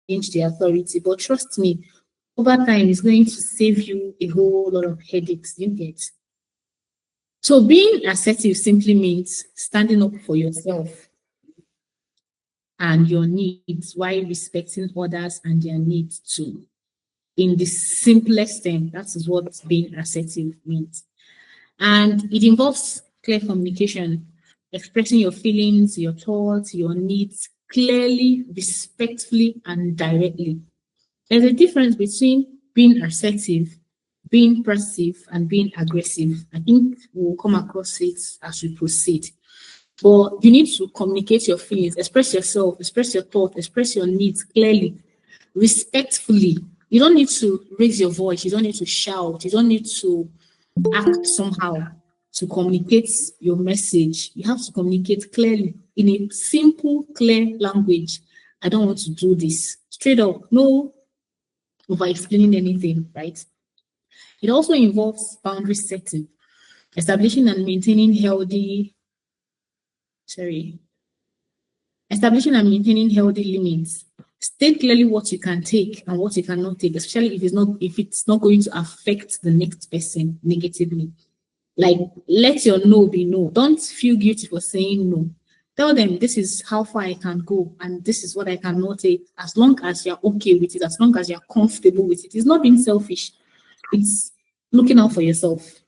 change the authority. But trust me, over time, it's going to save you a whole lot of headaches. You get. So being assertive simply means standing up for yourself and your needs while respecting others and their needs too. In the simplest thing, that is what being assertive means. And it involves clear communication, expressing your feelings, your thoughts, your needs clearly, respectfully, and directly. There's a difference between being assertive, being passive, and being aggressive. I think we'll come across it as we proceed. But you need to communicate your feelings, express yourself, express your thoughts, express your needs clearly, respectfully. You don't need to raise your voice, you don't need to shout, you don't need to act somehow to communicate your message. You have to communicate clearly in a simple, clear language. I don't want to do this. Straight up, no over explaining anything, right? It also involves boundary setting, establishing and maintaining healthy limits. State clearly what you can take and what you cannot take, especially if it's not going to affect the next person negatively. Like, let your no be no. Don't feel guilty for saying no. Tell them this is how far I can go and this is what I cannot take, as long as you're okay with it, as long as you're comfortable with it. It's not being selfish. It's looking out for yourself,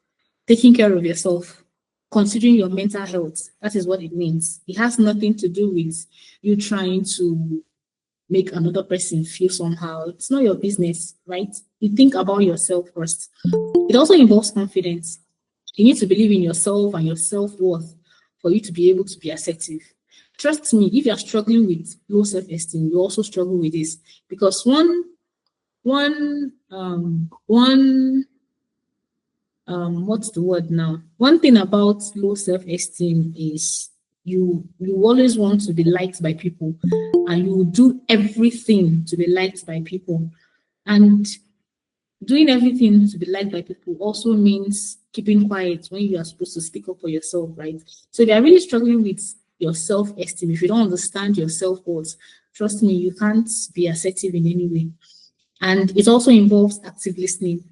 taking care of yourself, considering your mental health. That is what it means. It has nothing to do with you trying to make another person feel somehow. It's not your business, right? You think about yourself first. It also involves confidence. You need to believe in yourself and your self-worth for you to be able to be assertive. Trust me, if you're struggling with low self-esteem, you also struggle with this, because what's the word now? One thing about low self-esteem is you always want to be liked by people, and you do everything to be liked by people. And doing everything to be liked by people also means keeping quiet when you are supposed to speak up for yourself, right? So if you're really struggling with your self-esteem, if you don't understand your self-worth, trust me, you can't be assertive in any way. And it also involves active listening.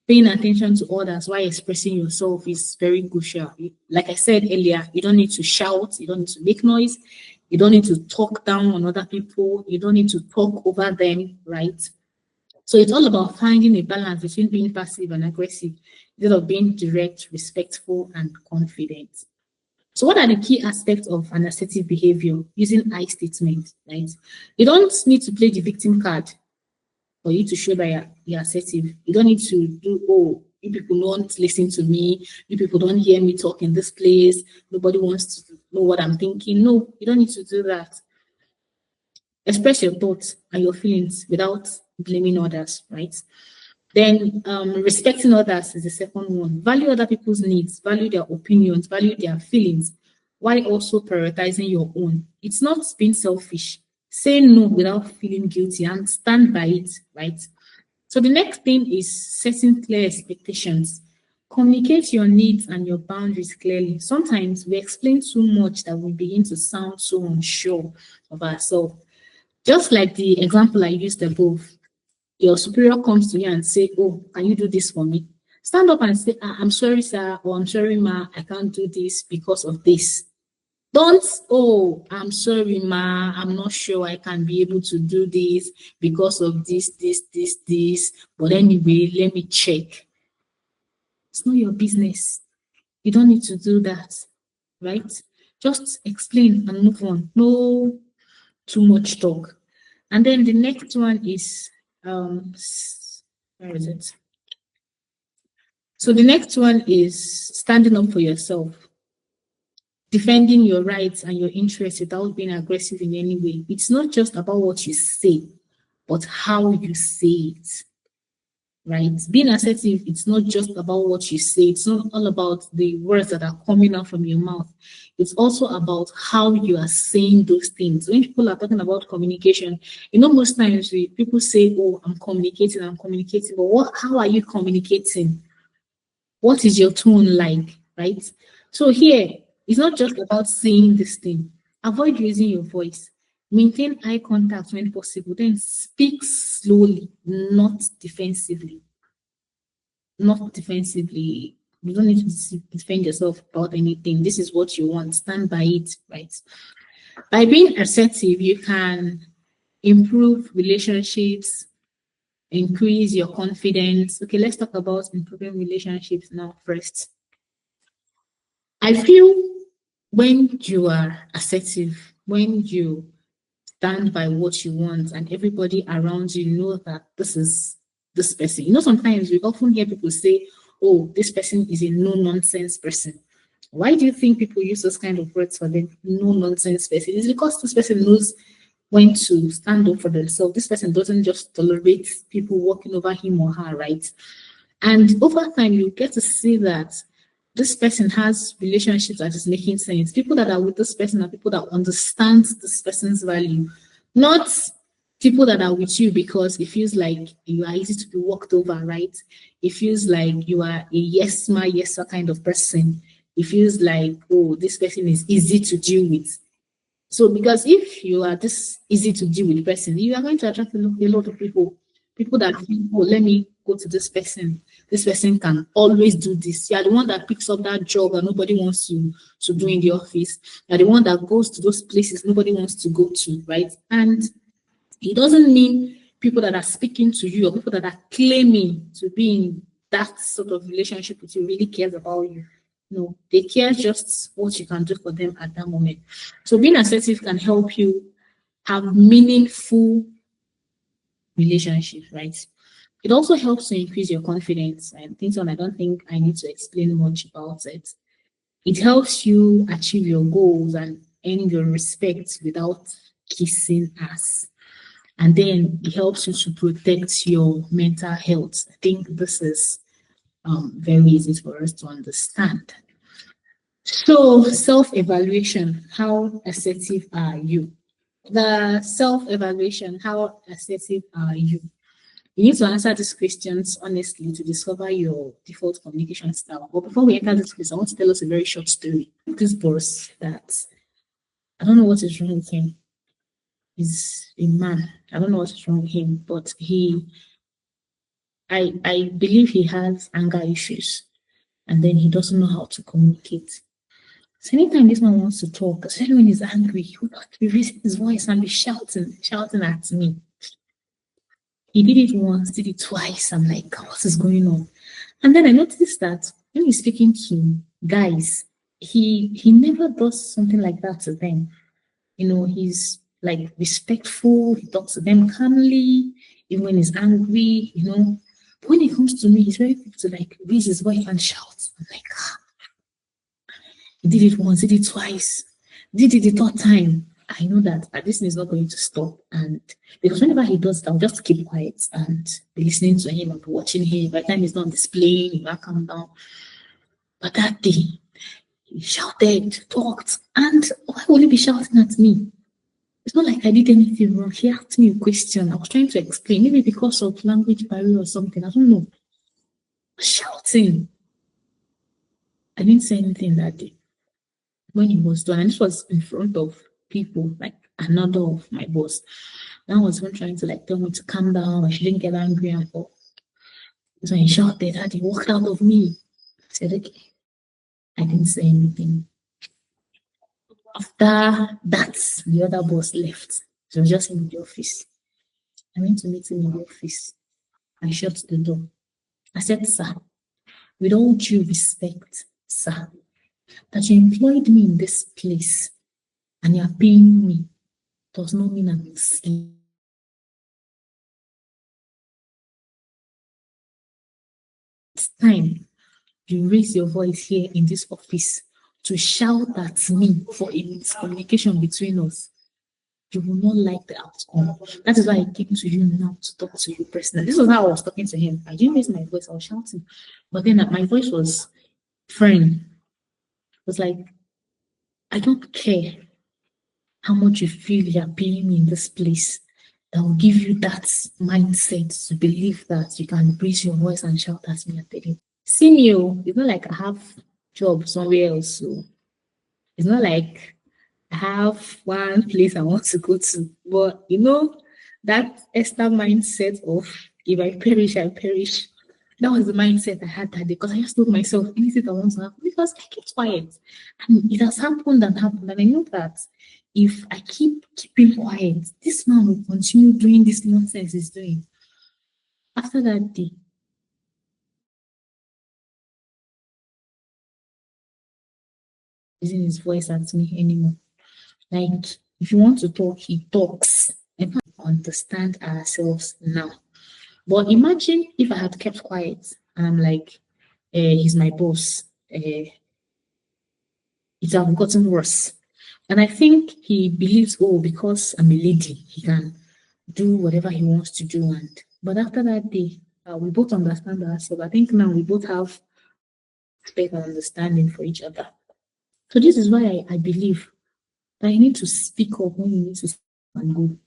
Paying attention to others while expressing yourself is very crucial. Like I said earlier, you don't need to shout, you don't need to make noise, you don't need to talk down on other people, you don't need to talk over them, right? So it's all about finding a balance between being passive and aggressive, instead of being direct, respectful, and confident. So what are the key aspects of an assertive behavior? Using I statements, right? You don't need to play the victim card for you to show that you're assertive. You don't need to do, oh, you people don't listen to me, you people don't hear me talk in this place, nobody wants to know what I'm thinking. No, you don't need to do that. Express your thoughts and your feelings without blaming others, right? Then respecting others is the second one. Value other people's needs, value their opinions, value their feelings, while also prioritizing your own. It's not being selfish. Say no without feeling guilty and stand by it, right? So the next thing is setting clear expectations. Communicate your needs and your boundaries clearly. Sometimes we explain too much that we begin to sound so unsure of ourselves. Just like the example I used above, your superior comes to you and say, oh, can you do this for me? Stand up and say, I'm sorry, sir, or I'm sorry, ma, I can't do this because of this. Don't, oh, I'm sorry, ma, I'm not sure I can be able to do this because of this. But anyway, let me check. It's not your business. You don't need to do that, right? Just explain and move on. No too much talk. And then the next one is, where is it? So the next one is standing up for yourself, defending your rights and your interests without being aggressive in any way. It's not just about what you say, but how you say it, right? Being assertive, it's not just about what you say. It's not all about the words that are coming out from your mouth. It's also about how you are saying those things. When people are talking about communication, most times people say, oh, I'm communicating, but how are you communicating? What is your tone like, right? So here, it's not just about saying this thing. Avoid raising your voice. Maintain eye contact when possible. Then speak slowly, not defensively. Not defensively. You don't need to defend yourself about anything. This is what you want. Stand by it, right? By being assertive, you can improve relationships, increase your confidence. Okay, let's talk about improving relationships now first. I feel when you are assertive, when you stand by what you want and everybody around you know that this is this person. You know, sometimes we often hear people say, oh, this person is a no-nonsense person. Why do you think people use those kind of words for them? No-nonsense person. It's because this person knows when to stand up for themselves. This person doesn't just tolerate people walking over him or her, right? And over time, you get to see that this person has relationships that is making sense. People that are with this person are people that understand this person's value, not people that are with you because it feels like you are easy to be walked over, right? It feels like you are a yes ma, yes sir kind of person. It feels like, oh, this person is easy to deal with. So, because if you are this easy to deal with person, you are going to attract a lot of people that think, oh, let me go to this person. This person can always do this. You are the one that picks up that job that nobody wants to do in the office. You are the one that goes to those places nobody wants to go to, right? And it doesn't mean people that are speaking to you or people that are claiming to be in that sort of relationship with you really cares about you. No, they care just what you can do for them at that moment. So being assertive can help you have meaningful relationships, right? It also helps to increase your confidence. And things on I don't think I need to explain much about it. It helps you achieve your goals and earn your respect without kissing ass. And then it helps you to protect your mental health. I think this is very easy for us to understand. So, self evaluation, how assertive are you? The self evaluation, how assertive are you? You need to answer these questions honestly to discover your default communication style. But before we enter this question, I want to tell us a very short story. This boss that I don't know what is wrong with him. He's a man. I don't know what is wrong with him, but I believe he has anger issues and then he doesn't know how to communicate. So anytime this man wants to talk, especially when he's angry, he would not be raising his voice and be shouting at me. He did it once, did it twice. I'm like, what is going on? And then I noticed that when he's speaking to guys, he never does something like that to them. You know, he's like respectful, he talks to them calmly, even when he's angry, you know. But when it comes to me, he's very quick to like raise his voice and shout. I'm like, ah, he did it once, did it twice, did it the third time. I know that this is not going to stop. And because whenever he does that, I'll just keep quiet and be listening to him and be watching him. By the time he's not displaying, he will calm down. But that day, he shouted, talked, and why would he be shouting at me? It's not like I did anything wrong. He asked me a question. I was trying to explain, maybe because of language barrier or something. I don't know. Shouting. I didn't say anything that day when he was done. And this was in front of people, like another of my boss. That was him trying to like tell me to calm down. I shouldn't get angry and all. So he shouted that he walked out of me. I said, okay. I didn't say anything. After that, the other boss left. It was just in the office. I went to meet him in the office. I shut the door. I said, sir, with all due respect, sir, that you employed me in this place and you are paying me does not mean I'm sleep. It's time you raise your voice here in this office to shout at me for a miscommunication between us. You will not like the outcome. That is why I came to you now to talk to you personally. This was how I was talking to him. I didn't raise my voice, I was shouting. But then my voice was firm. It was like, I don't care how much you feel you're paying me in this place. That will give you that mindset to believe that you can raise your voice and shout at me and tell you, see me, oh, it's not like I have job somewhere else. So it's not like I have one place I want to go to. But that Esther mindset of if I perish, I perish. That was the mindset I had that day because I just told myself anything I want to happen because I kept quiet. And it has happened and happened. And I know that if I keep keeping quiet, this man will continue doing this nonsense he's doing. After that day, using his voice at me anymore. Like, if you want to talk, he talks. And understand ourselves now. But imagine if I had kept quiet and I'm like, he's my boss. It would have gotten worse. And I think he believes, oh, because I'm a lady, he can do whatever he wants to do. And but after that day, we both understand ourselves. I think now we both have respect and understanding for each other. So this is why I believe that you need to speak up when you need to speak and go.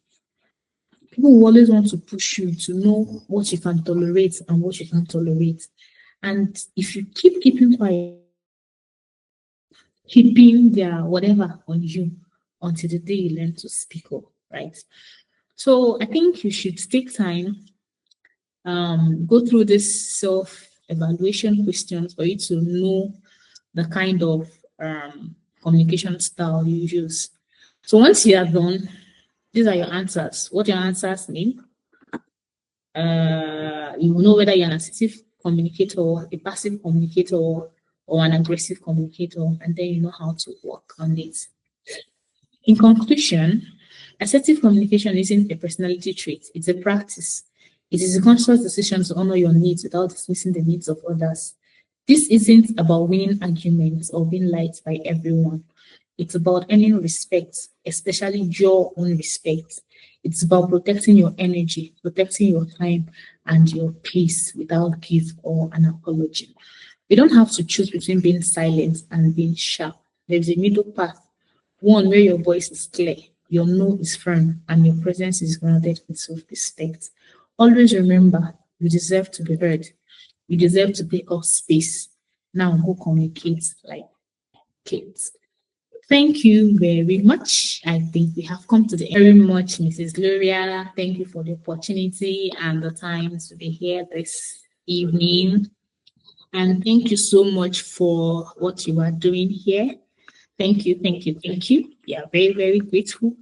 People will always want to push you to know what you can tolerate and what you can't tolerate. And if you keep keeping quiet, keeping their whatever on you until the day you learn to speak up, right? So I think you should take time, go through this self-evaluation questions for you to know the kind of communication style you use. So once you are done, these are your answers. What your answers mean? You will know whether you're an assertive communicator, a passive communicator, or an aggressive communicator, and then you know how to work on it. In conclusion, assertive communication isn't a personality trait, it's a practice. It is a conscious decision to honor your needs without dismissing the needs of others. This isn't about winning arguments or being liked by everyone. It's about earning respect, especially your own respect. It's about protecting your energy, protecting your time, and your peace without guilt or an apology. You don't have to choose between being silent and being sharp. There's a middle path, one where your voice is clear, your no is firm, and your presence is grounded in self respect. Always remember you deserve to be heard, you deserve to take up space. Now go communicate like kids. Thank you very much. I think we have come to the very much, Mrs. Gloria. Thank you for the opportunity and the time to be here this evening. And thank you so much for what you are doing here. Thank you, thank you, thank you. We are very, very grateful.